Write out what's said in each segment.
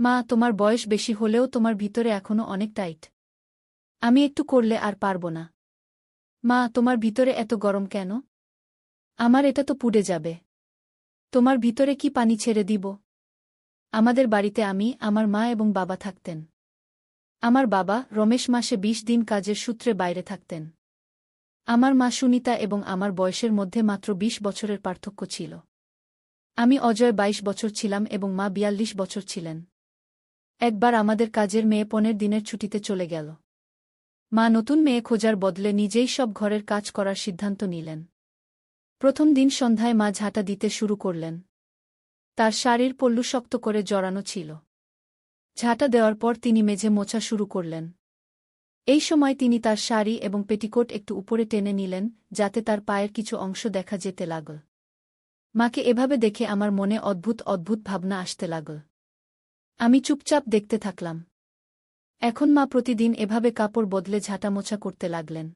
মা, তোমার বয়স বেশি হলেও তোমার ভিতরে এখনো অনেক টাইট। আমি একটু করলে আর পারব না। মা, তোমার ভিতরে এত গরম কেন? আমার এটা তো পুড়ে যাবে। তোমার ভিতরে কি পানি ছেড়ে দিব? আমাদের বাড়িতে আমি, আমার মা এবং বাবা থাকতেন। আমার বাবা রমেশ মাসে ২০ দিন কাজের সূত্রে বাইরে থাকতেন। আমার মা সুনিতা এবং আমার বয়সের মধ্যে মাত্র ২০ বছরের পার্থক্য ছিল। আমি অজয় ২২ বছর ছিলাম এবং মা ৪২ বছর ছিলেন। একবার আমাদের কাজের মেয়ে ১৫ দিনের ছুটিতে চলে গেল। মা নতুন মেয়ে খোঁজার বদলে নিজেই সব ঘরের কাজ করার সিদ্ধান্ত নিলেন। প্রথম দিন সন্ধ্যায় মা ঝাঁটা দিতে শুরু করলেন। তার শাড়ির পল্লু শক্ত করে জড়ানো ছিল। ঝাঁটা দেওয়ার পর তিনি মেঝে মোছা শুরু করলেন। এই সময় তিনি তার শাড়ি এবং পেটিকোট একটু উপরে টেনে নিলেন, যাতে তার পায়ের কিছু অংশ দেখা যেতে লাগল। মাকে এভাবে দেখে আমার মনে অদ্ভুত অদ্ভুত ভাবনা আসতে লাগল। আমি চুপচাপ দেখতে থাকলাম। এখন মা প্রতিদিন এভাবে কাপড় বদলে ঝাঁটা মোছা করতে লাগলেন।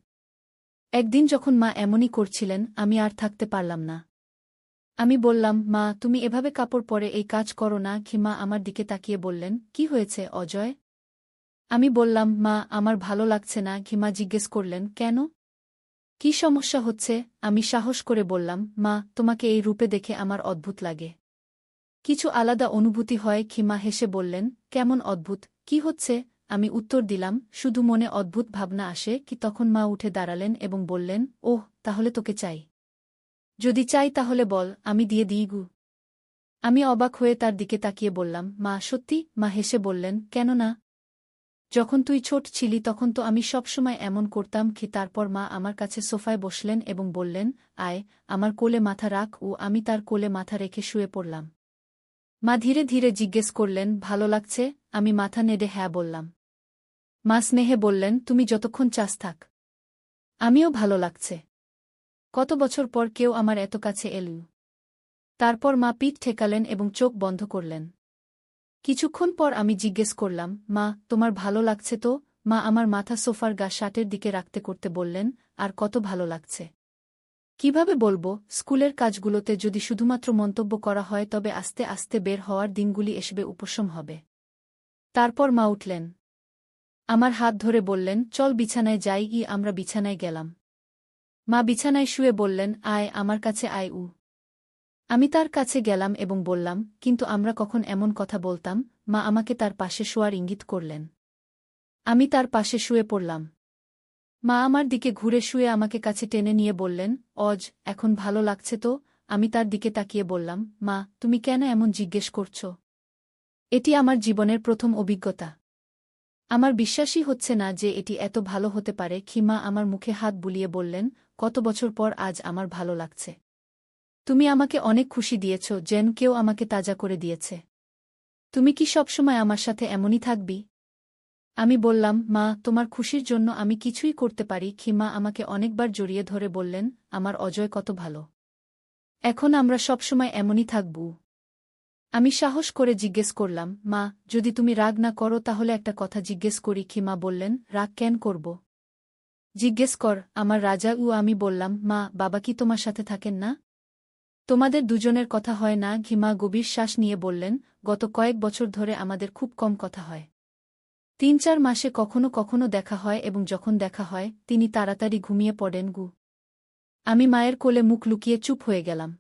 একদিন যখন মা এমনই করছিলেন, আমি আর থাকতে পারলাম না। আমি বললাম, মা, তুমি এভাবে কাপড় পরে এই কাজ করো না কি? মা আমার দিকে তাকিয়ে বললেন, কি হয়েছে অজয়? আমি বললাম, মা, আমার ভালো লাগছে না কি? মা জিজ্ঞেস করলেন, কেন? কি সমস্যা হচ্ছে? আমি সাহস করে বললাম, মা, তোমাকে এই রূপে দেখে আমার অদ্ভুত লাগে। কিছু আলাদা অনুভূতি হয় কি? মা হেসে বললেন, কেমন অদ্ভুত, কি হচ্ছে? আমি উত্তর দিলাম, শুধু মনে অদ্ভুত ভাবনা আসে কি? তখন মা উঠে দাঁড়ালেন এবং বললেন, ওহ, তাহলে তোকে চাই? যদি চাই তাহলে বল, আমি দিয়ে দিই গু। আমি অবাক হয়ে তার দিকে তাকিয়ে বললাম, মা, সত্যি? মা হেসে বললেন, কেন না? যখন তুই ছোট ছিলি তখন তো আমি সব সময় এমন করতাম কি? তারপর মা আমার কাছে সোফায় বসলেন এবং বললেন, আয়, আমার কোলে মাথা রাখ। ও আমি তার কোলে মাথা রেখে শুয়ে পড়লাম। মা ধীরে ধীরে জিজ্ঞেস করলেন, ভালো লাগছে? আমি মাথা নেড়ে হ্যাঁ বললাম। মা স্নেহে বললেন, তুমি যতক্ষণ চাস থাক। আমিও ভালো লাগছে। কত বছর পর কেউ আমার এত কাছে এল। তারপর মা পিঠ ঠেকালেন এবং চোখ বন্ধ করলেন। কিছুক্ষণ পর আমি জিজ্ঞেস করলাম, মা, তোমার ভালো লাগছে তো? মা আমার মাথা সোফার শার্টের দিকে রাখতে করতে বললেন, আর কত ভালো লাগছে। কিভাবে বলবো? স্কুলের কাজগুলোতে যদি শুধুমাত্র মন্তব্য করা হয় তবে আস্তে আস্তে বের হওয়ার দিনগুলি এসবে উপশম হবে। তারপর মা উঠলেন। আমার হাত ধরে বললেন, চল বিছানায় যাই। আমরা বিছানায় গেলাম। মা বিছানায় শুয়ে বললেন, আয়, আমার কাছে আয়। আমি তার কাছে গেলাম এবং বললাম, কিন্তু আমরা কখন এমন কথা বলতাম? মা আমাকে তার পাশে শোয়ার ইঙ্গিত করলেন। আমি তার পাশে শুয়ে পড়লাম। মা আমার দিকে ঘুরে শুয়ে আমাকে কাছে টেনে নিয়ে বললেন, অজ, এখন ভালো লাগছে তো? আমি তার দিকে তাকিয়ে বললাম, মা, তুমি কেন এমন জিজ্ঞেস করছ? এটি আমার জীবনের প্রথম অভিজ্ঞতা। আমার বিশ্বাসই হচ্ছে না যে এটি এত ভালো হতে পারে। মা আমার মুখে হাত বুলিয়ে বললেন, কত বছর পর আজ আমার ভালো লাগছে। তুমি আমাকে অনেক খুশি দিয়েছ, যেন কেউ আমাকে তাজা করে দিয়েছে। তুমি কি সবসময় আমার সাথে এমনই থাকবি? আমি বললাম, মা, তোমার খুশির জন্য আমি কিছুই করতে পারি। মা আমাকে অনেকবার জড়িয়ে ধরে বললেন, আমার অজয় কত ভালো। এখন আমরা সবসময় এমনই থাকব। আমি সাহস করে জিজ্ঞেস করলাম, মা, যদি তুমি রাগ না করো তাহলে একটা কথা জিজ্ঞেস করি। মা বললেন, রাগ কেন করব? জিজ্ঞেস কর, আমার রাজা। আমি বললাম, মা, বাবা কি তোমার সাথে থাকেন না? তোমাদের দুজনের কথা হয় না? মা গভীর শ্বাস নিয়ে বললেন, গত কয়েক বছর ধরে আমাদের খুব কম কথা হয়। ৩-৪ মাসে কখনো কখনো দেখা হয় এবং যখন দেখা হয় তিনি তাড়াতাড়ি ঘুমিয়ে পড়েন। আমি মায়ের কোলে মুখ লুকিয়ে চুপ হয়ে গেলাম।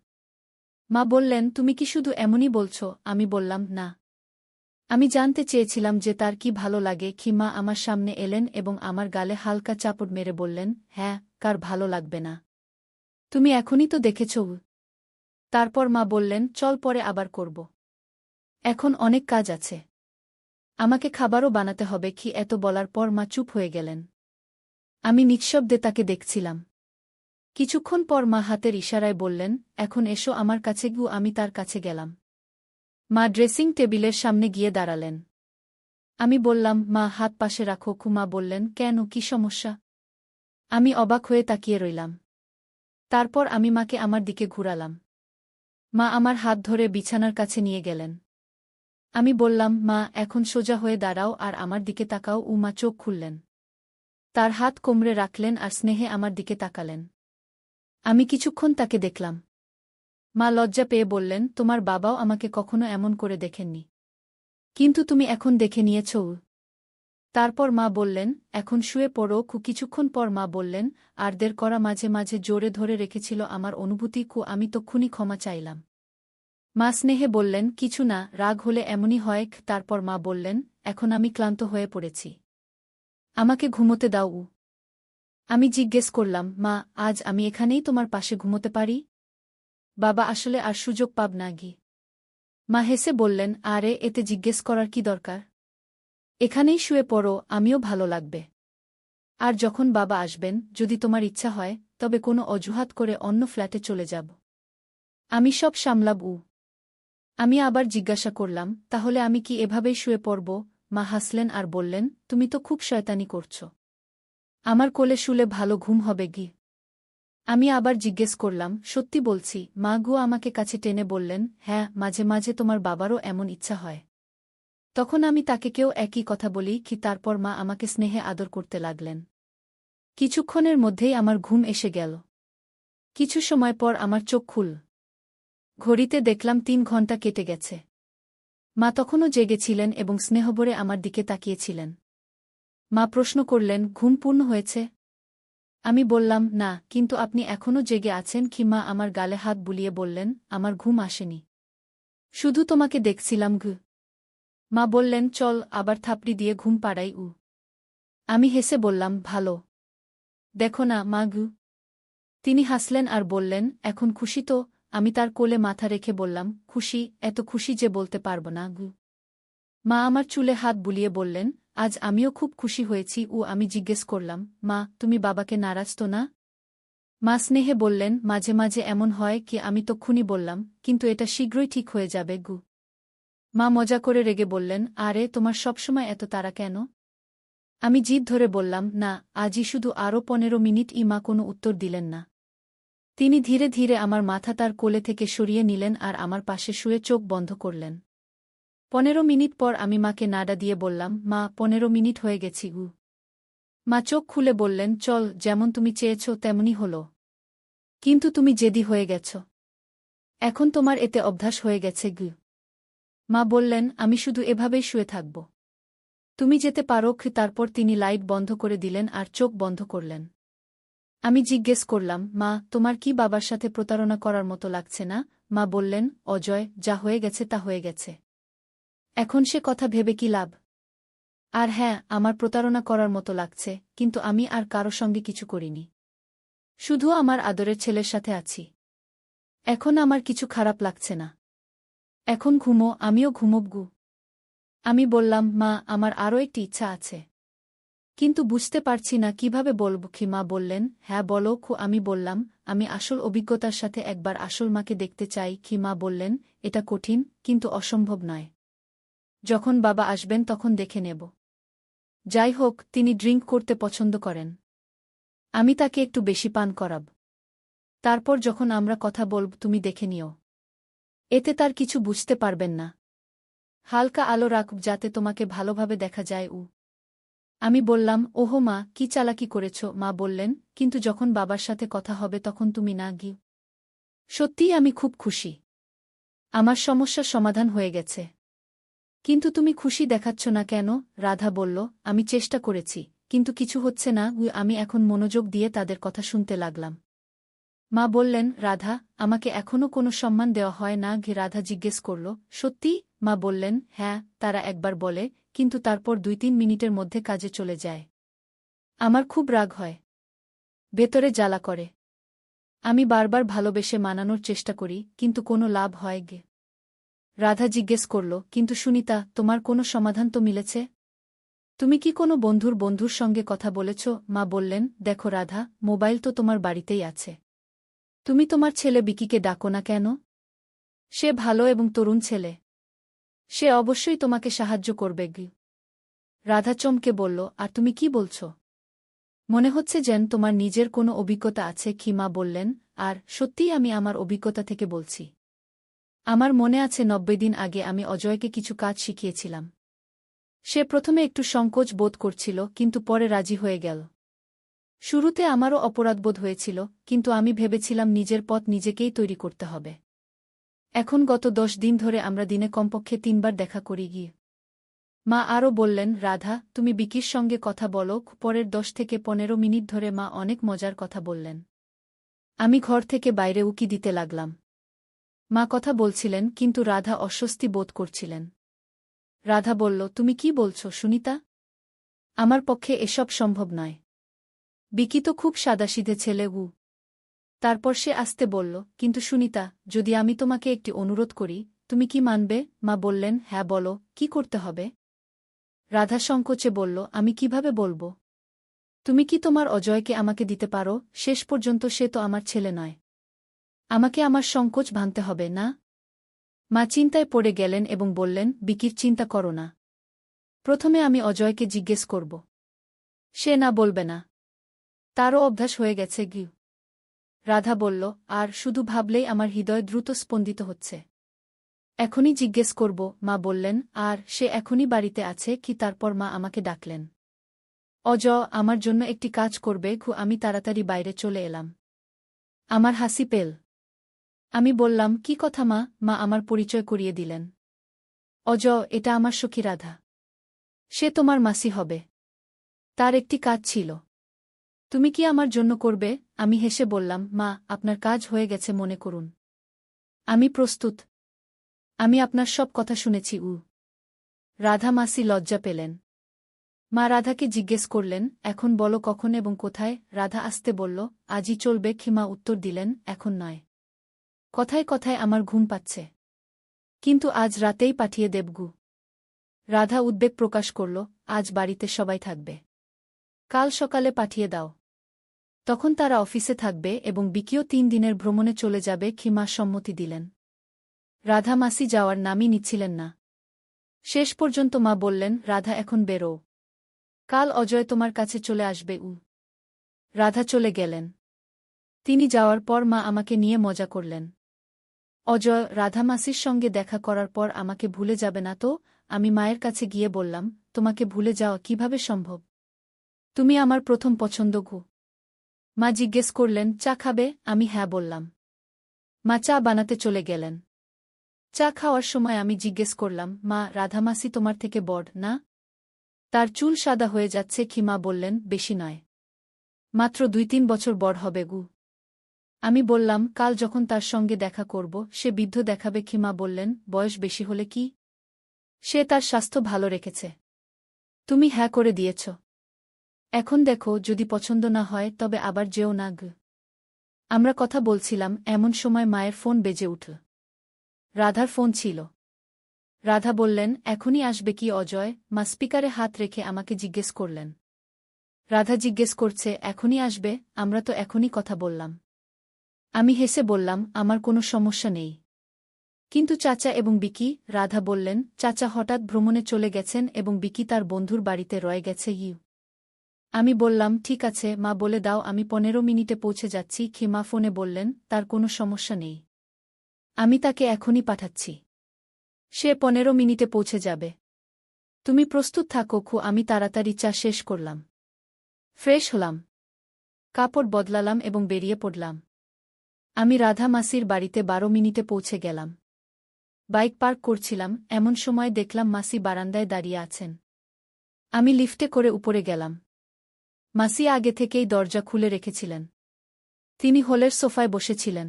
মা বললেন, তুমি কি শুধু এমনই বলছ? আমি বললাম, না। আমি জানতে চেয়েছিলাম যে তার কি ভালো লাগে। মা আমার সামনে এলেন এবং আমার গালে হালকা চাপড় মেরে বললেন, হ্যাঁ, কার ভালো লাগবে না? তুমি এখনই তো দেখেছ। তারপর মা বললেন, চল পরে আবার করব। এখন অনেক কাজ আছে। আমাকে খাবারও বানাতে হবে। এত বলার পর মা চুপ হয়ে গেলেন। আমি নিঃশব্দে তাকে দেখছিলাম। কিছুক্ষণ পর মা হাতের ইশারায় বললেন, এখন এসো আমার কাছে। আমি তার কাছে গেলাম। মা ড্রেসিং টেবিলের সামনে গিয়ে দাঁড়ালেন। আমি বললাম, মা, হাত পাশে রাখো। মা বললেন, কেন, কি সমস্যা? আমি অবাক হয়ে তাকিয়ে রইলাম। তারপর আমি মাকে আমার দিকে ঘুরালাম। মা আমার হাত ধরে বিছানার কাছে নিয়ে গেলেন। আমি বললাম, মা, এখন সোজা হয়ে দাঁড়াও আর আমার দিকে তাকাও। মা চোখ খুললেন। তার হাত কোমরে রাখলেন আর স্নেহে আমার দিকে তাকালেন। আমি কিছুক্ষণ তাকে দেখলাম। মা লজ্জা পেয়ে বললেন, তোমার বাবাও আমাকে কখনো এমন করে দেখেননি। কিন্তু তুমি এখন দেখে নিয়েছ। তারপর মা বললেন, এখন শুয়ে পড়ো। কিছুক্ষণ পর মা বললেন, আর দের করা মাঝে মাঝে জোরে ধরে রেখেছিল আমার অনুভূতি। আমি তক্ষুনি ক্ষমা চাইলাম। মা স্নেহে বললেন, কিছু না, রাগ হলে এমনই হয়। তারপর মা বললেন, এখন আমি ক্লান্ত হয়ে পড়েছি, আমাকে ঘুমোতে দাও। আমি জিজ্ঞেস করলাম, মা, আজ আমি এখানেই তোমার পাশে ঘুমোতে পারি? বাবা আসলে আর সুযোগ পাব না গি। মা হেসে বললেন, আরে এতে জিজ্ঞেস করার কি দরকার? এখানেই শুয়ে পড়ো, আমিও ভালো লাগবে। আর যখন বাবা আসবেন, যদি তোমার ইচ্ছা হয়, তবে কোনো অজুহাত করে অন্য ফ্ল্যাটে চলে যাব। আমি সব সামলাব। আমি আবার জিজ্ঞাসা করলাম, তাহলে আমি কি এভাবেই শুয়ে পড়ব? মা হাসলেন আর বললেন, তুমি তো খুব শয়তানি করছ। আমার কোলে শুলে ভালো ঘুম হবে গি। আমি আবার জিজ্ঞেস করলাম, সত্যি বলছি? মা গু আমাকে কাছে টেনে বললেন, হ্যাঁ, মাঝে মাঝে তোমার বাবারও এমন ইচ্ছা হয়। তখন আমি তাকে কেউ একই কথা বলি কি। তারপর মা আমাকে স্নেহে আদর করতে লাগলেন। কিছুক্ষণের মধ্যেই আমার ঘুম এসে গেল। কিছু সময় পর আমার চোখ খুল। ঘড়িতে দেখলাম 3 ঘণ্টা কেটে গেছে। মা তখনও জেগেছিলেন এবং স্নেহভরে আমার দিকে তাকিয়েছিলেন। মা প্রশ্ন করলেন, ঘুম পূর্ণ হয়েছে? আমি বললাম, না, কিন্তু আপনি এখনও জেগে আছেন কি? মা আমার গালে হাত বুলিয়ে বললেন, আমার ঘুম আসেনি, শুধু তোমাকে দেখছিলাম গু। মা বললেন, চল আবার থাপড়ি দিয়ে ঘুম পাড়াই। আমি হেসে বললাম, ভালো। দেখো না মা গু। তিনি হাসলেন আর বললেন, এখন খুশি তো? আমি তার কোলে মাথা রেখে বললাম, খুশি, এত খুশি যে বলতে পারব না গু। মা আমার চুলে হাত বুলিয়ে বললেন, আজ আমিও খুব খুশি হয়েছি। আমি জিজ্ঞেস করলাম, মা, তুমি বাবাকে নারাজ তো না? মা স্নেহে বললেন, মাঝে মাঝে এমন হয় কি। আমি তক্ষুনি বললাম, কিন্তু এটা শীঘ্রই ঠিক হয়ে যাবে গু। মা মজা করে রেগে বললেন, আরে তোমার সবসময় এত তাড়া কেন? আমি জিদ ধরে বললাম, না, আজই শুধু আরও 15 মিনিট। মা কোনো উত্তর দিলেন না। তিনি ধীরে ধীরে আমার মাথা তার কোলে থেকে সরিয়ে নিলেন আর আমার পাশে শুয়ে চোখ বন্ধ করলেন। 15 মিনিট পর আমি মাকে নাড়া দিয়ে বললাম, মা, 15 মিনিট হয়ে গেছি গু। মা চোখ খুলে বললেন, চল, যেমন তুমি চেয়েছ তেমনই হলো। কিন্তু তুমি জেদি হয়ে গেছ। এখন তোমার এতে অভ্যাস হয়ে গেছে গু। মা বললেন, আমি শুধু এভাবেই শুয়ে থাকব। তুমি যেতে পারো। তারপর তিনি লাইট বন্ধ করে দিলেন আর চোখ বন্ধ করলেন। আমি জিজ্ঞেস করলাম, মা, তোমার কি বাবার সাথে প্রতারণা করার মতো লাগছে না? মা বললেন, অজয়, যা হয়ে গেছে তা হয়ে গেছে। এখন সে কথা ভেবে কি লাভ? আর হ্যাঁ, আমার প্রতারণা করার মতো লাগছে, কিন্তু আমি আর কারো সঙ্গে কিছু করিনি। শুধু আমার আদরের ছেলের সাথে আছি। এখন আমার কিছু খারাপ লাগছে না। এখন ঘুমো, আমিও ঘুমোব গু। আমি বললাম, মা, আমার আরও একটি ইচ্ছা আছে, কিন্তু বুঝতে পারছি না কিভাবে বলব। মা বললেন, হ্যাঁ বলো। আমি বললাম, আমি আসল অভিজ্ঞতার সাথে একবার আসল মাকে দেখতে চাই। মা বললেন, এটা কঠিন, কিন্তু অসম্ভব নয়। যখন বাবা আসবেন তখন দেখে নেব। যাই হোক, তিনি ড্রিঙ্ক করতে পছন্দ করেন। আমি তাকে একটু বেশি পান করাব। তারপর যখন আমরা কথা বলব তুমি দেখে নিও। এতে তার কিছু বুঝতে পারবেন না। হালকা আলো রাখব যাতে তোমাকে ভালোভাবে দেখা যায়। আমি বললাম, ওহো মা, কি চালাকি করেছ? মা বললেন, কিন্তু যখন বাবার সাথে কথা হবে তখন তুমি না গিয়ে। সত্যিই আমি খুব খুশি। আমার সমস্যার সমাধান হয়ে গেছে। কিন্তু তুমি খুশি দেখাচ্ছ না কেন? রাধা বলল, আমি চেষ্টা করেছি, কিন্তু কিছু হচ্ছে না। আমি এখন মনোযোগ দিয়ে তাদের কথা শুনতে লাগলাম। মা বললেন, রাধা, আমাকে এখনও কোনো সম্মান দেওয়া হয় না? রাধা জিজ্ঞেস করল, সত্যি? মা বললেন, হ্যাঁ, তারা একবার বলে, কিন্তু তারপর 2-3 মিনিটের মধ্যে কাজে চলে যায়। আমার খুব রাগ হয়, ভেতরে জ্বালা করে। আমি বারবার ভালোবেসে মানানোর চেষ্টা করি, কিন্তু কোনো লাভ হয় গে। রাধা জিজ্ঞেস করল, কিন্তু সুনিতা, তোমার কোনো সমাধান তো মিলেছে? তুমি কি কোনো বন্ধুর সঙ্গে কথা বলেছ? মা বললেন, দেখো রাধা, মোবাইল তো তোমার বাড়িতেই আছে। তুমি তোমার ছেলে বিকিকে ডাকো না কেন? সে ভালো এবং তরুণ ছেলে। সে অবশ্যই তোমাকে সাহায্য করবে গে। রাধা চমকে বলল, আর তুমি কি বলছ? মনে হচ্ছে যেন তোমার নিজের কোনো অভিজ্ঞতা আছে। মা বললেন, আর সত্যিই আমি আমার অভিজ্ঞতা থেকে বলছি। আমার মনে আছে 90 দিন আগে আমি অজয়কে কিছু কাজ শিখিয়েছিলাম। সে প্রথমে একটু সংকোচ বোধ করছিল, কিন্তু পরে রাজি হয়ে গেল। শুরুতে আমারও অপরাধবোধ হয়েছিল, কিন্তু আমি ভেবেছিলাম নিজের পথ নিজেকেই তৈরি করতে হবে। এখন গত 10 দিন ধরে আমরা দিনে কমপক্ষে 3 বার দেখা করি গিয়ে। মা আরও বললেন, রাধা, তুমি বিকির সঙ্গে কথা বলো। পরের 10 থেকে 15 মিনিট ধরে মা অনেক মজার কথা বললেন। আমি ঘর থেকে বাইরে উকি দিতে লাগলাম। মা কথা বলছিলেন, কিন্তু রাধা অস্বস্তি বোধ করছিলেন। রাধা বলল, তুমি কি বলছ সুনিতা? আমার পক্ষে এসব সম্ভব নয়। বিকি তো খুব সাদাসিধে ছেলে। তারপর সে আস্তে বলল, কিন্তু সুনিতা, যদি আমি তোমাকে একটি অনুরোধ করি, তুমি কি মানবে? মা বললেন, হ্যাঁ বলো, কি করতে হবে? রাধা সংকোচে বলল, আমি কিভাবে বলবো? তুমি কি তোমার অজয়কে আমাকে দিতে পারো? শেষ পর্যন্ত সে তো আমার ছেলে নয়। আমাকে আমার সংকোচ ভাঙতে হবে না? মা চিন্তায় পড়ে গেলেন এবং বললেন, বিকির চিন্তা করো না। প্রথমে আমি অজয়কে জিজ্ঞেস করব। সে না বলবে না। তারও অভ্যাস হয়ে গেছে। রাধা বলল, আর শুধু ভাবলেই আমার হৃদয় দ্রুত স্পন্দিত হচ্ছে। এখনই জিজ্ঞেস করব। মা বললেন, আর সে এখনই বাড়িতে আছে কি? তারপর মা আমাকে ডাকলেন। আমার জন্য একটি কাজ করবে? আমি তাড়াতাড়ি বাইরে চলে এলাম। আমার হাসি পেল। আমি বললাম, কি কথা মা? মা আমার পরিচয় করিয়ে দিলেন। এটা আমার সখী রাধা। সে তোমার মাসি হবে। তার একটি কাজ ছিল। তুমি কি আমার জন্য করবে? আমি হেসে বললাম, মা, আপনার কাজ হয়ে গেছে মনে করুন। আমি প্রস্তুত। আমি আপনার সব কথা শুনেছি। রাধা মাসি লজ্জা পেলেন। মা রাধাকে জিজ্ঞেস করলেন, এখন বলো কখন এবং কোথায়? রাধা আস্তে বলল, আজই চলবে। মা উত্তর দিলেন, এখন নয়। কথায় কথায় আমার ঘুম পাচ্ছে। কিন্তু আজ রাতেই পাঠিয়ে দেবগু। রাধা উদ্বেগ প্রকাশ করল, আজ বাড়িতে সবাই থাকবে। কাল সকালে পাঠিয়ে দাও। তখন তারা অফিসে থাকবে এবং বিকিও 3 দিনের ভ্রমণে চলে যাবে। মা সম্মতি দিলেন। রাধা মাসি যাওয়ার নামই নিচ্ছিলেন না। শেষ পর্যন্ত মা বললেন, রাধা এখন বেরো। কাল অজয় তোমার কাছে চলে আসবে। রাধা চলে গেলেন। তিনি যাওয়ার পর মা আমাকে নিয়ে মজা করলেন। অজয় রাধা মাসির সঙ্গে দেখা করার পর আমাকে ভুলে যাবে না তো? আমি মায়ের কাছে গিয়ে বললাম, তোমাকে ভুলে যাওয়া কিভাবে সম্ভব? তুমি আমার প্রথম পছন্দ। মা জিজ্ঞেস করলেন, চা খাবে? আমি হ্যাঁ বললাম। মা চা বানাতে চলে গেলেন। চা খাওয়ার সময় আমি জিজ্ঞেস করলাম, মা, রাধা মাসি তোমার থেকে বড় না? তার চুল সাদা হয়ে যাচ্ছে। মা বললেন, বেশি নয়, মাত্র 2-3 বছর বড় হবে। আমি বললাম, কাল যখন তার সঙ্গে দেখা করব সে বৃদ্ধ দেখাবে। মা বললেন, বয়স বেশি হলে কি? সে তার স্বাস্থ্য ভালো রেখেছে। তুমি হ্যাঁ করে দিয়েছ। এখন দেখো, যদি পছন্দ না হয় তবে আবার যেও না। আমরা কথা বলছিলাম, এমন সময় মায়ের ফোন বেজে উঠল। রাধার ফোন ছিল। রাধা বললেন, এখনই আসবে কি অজয়? মা স্পিকারে হাত রেখে আমাকে জিজ্ঞেস করলেন। রাধা জিজ্ঞেস করছে, এখনই আসবে? আমরা তো এখনই কথা বললাম। আমি হেসে বললাম, আমার কোনো সমস্যা নেই। কিন্তু চাচা এবং বিকি? রাধা বললেন, চাচা হঠাৎ ভ্রমণে চলে গেছেন এবং বিকি তার বন্ধুর বাড়িতে রয়ে গেছে। আমি বললাম, ঠিক আছে মা, বলে দাও আমি 15 মিনিটে পৌঁছে যাচ্ছি। মা ফোনে বললেন, তার কোনো সমস্যা নেই। আমি তাকে এখনই পাঠাচ্ছি। সে 15 মিনিটে পৌঁছে যাবে। তুমি প্রস্তুত থাকো। আমি তাড়াতাড়ি চা শেষ করলাম। ফ্রেশ হলাম। কাপড় বদলালাম এবং বেরিয়ে পড়লাম। আমি রাধা মাসির বাড়িতে 12 মিনিটে পৌঁছে গেলাম। বাইক পার্ক করছিলাম, এমন সময় দেখলাম মাসি বারান্দায় দাঁড়িয়ে আছেন। আমি লিফটে করে উপরে গেলাম। মাসি আগে থেকেই দরজা খুলে রেখেছিলেন। তিনি হলের সোফায় বসেছিলেন।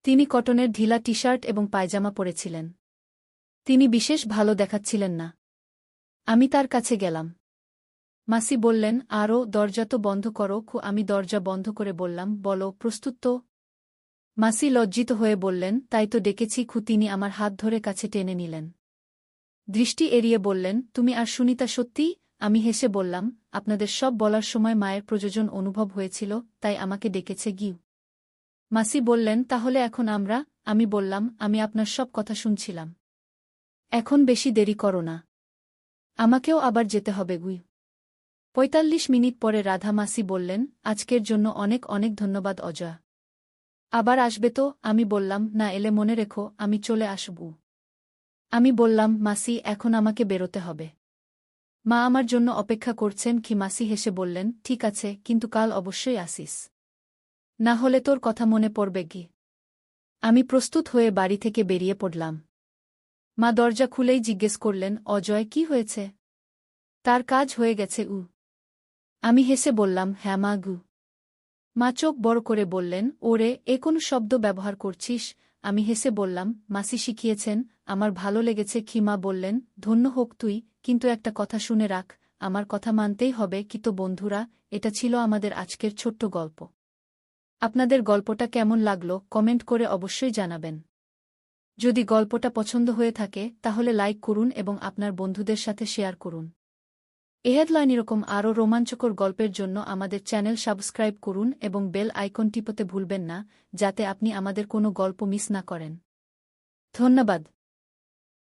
তিনি কটনের ঢিলা টি-শার্ট এবং পায়জামা পরেছিলেন। তিনি বিশেষ ভালো দেখাচ্ছিলেন না। আমি তার কাছে গেলাম। মাসি বললেন, আরও, দরজা তো বন্ধ করো। আমি দরজা বন্ধ করে বললাম, বলো, প্রস্তুত তো? মাসি লজ্জিত হয়ে বললেন, তাই তো ডেকেছি। তিনি আমার হাত ধরে কাছে টেনে নিলেন। দৃষ্টি এড়িয়ে বললেন, তুমি আর সুনিতা সত্যি? আমি হেসে বললাম, আপনাদের সব বলার সময় মায়ের প্রয়োজন অনুভব হয়েছিল, তাই আমাকে ডেকেছে। মাসি বললেন, তাহলে এখন আমরা? আমি বললাম, আমি আপনার সব কথা শুনছিলাম। এখন বেশি দেরি করো না। আমাকেও আবার যেতে হবে। 45 মিনিট পরে রাধা মাসি বললেন, আজকের জন্য অনেক অনেক ধন্যবাদ অজয়। আবার আসবে তো? আমি বললাম, না এলে মনে রেখো আমি চলে আসব। আমি বললাম, মাসি, এখন আমাকে বেরোতে হবে। মা আমার জন্য অপেক্ষা করছেন। মাসি হেসে বললেন, ঠিক আছে, কিন্তু কাল অবশ্যই আসিস। না হলে তোর কথা মনে পড়বে। আমি প্রস্তুত হয়ে বাড়ি থেকে বেরিয়ে পড়লাম। মা দরজা খুলেই জিজ্ঞেস করলেন, অজয় কি হয়েছে? তার কাজ হয়ে গেছে আমি হেসে বললাম, হ্যাঁ মা গু। মা চোখ বড় করে বললেন, ওরে এ কোন শব্দ ব্যবহার করছিস? আমি হেসে বললাম, মাসি শিখিয়েছেন, আমার ভালো লেগেছে। মা বললেন, ধন্য হোক তুই, কিন্তু একটা কথা শুনে রাখ, আমার কথা মানতেই হবে। তো বন্ধুরা, এটা ছিল আমাদের আজকের ছোট্ট গল্প। আপনাদের গল্পটা কেমন লাগলো কমেন্ট করে অবশ্যই জানাবেন। যদি গল্পটা পছন্দ হয়ে থাকে তাহলে লাইক করুন এবং আপনার বন্ধুদের সাথে শেয়ার করুন। হেডলাইন এরকম আরও রোমাঞ্চকর গল্পের জন্য আমাদের চ্যানেল সাবস্ক্রাইব করুন এবং বেল আইকন টিপতে ভুলবেন না, যাতে আপনি আমাদের কোনো গল্প মিস না করেন। ধন্যবাদ।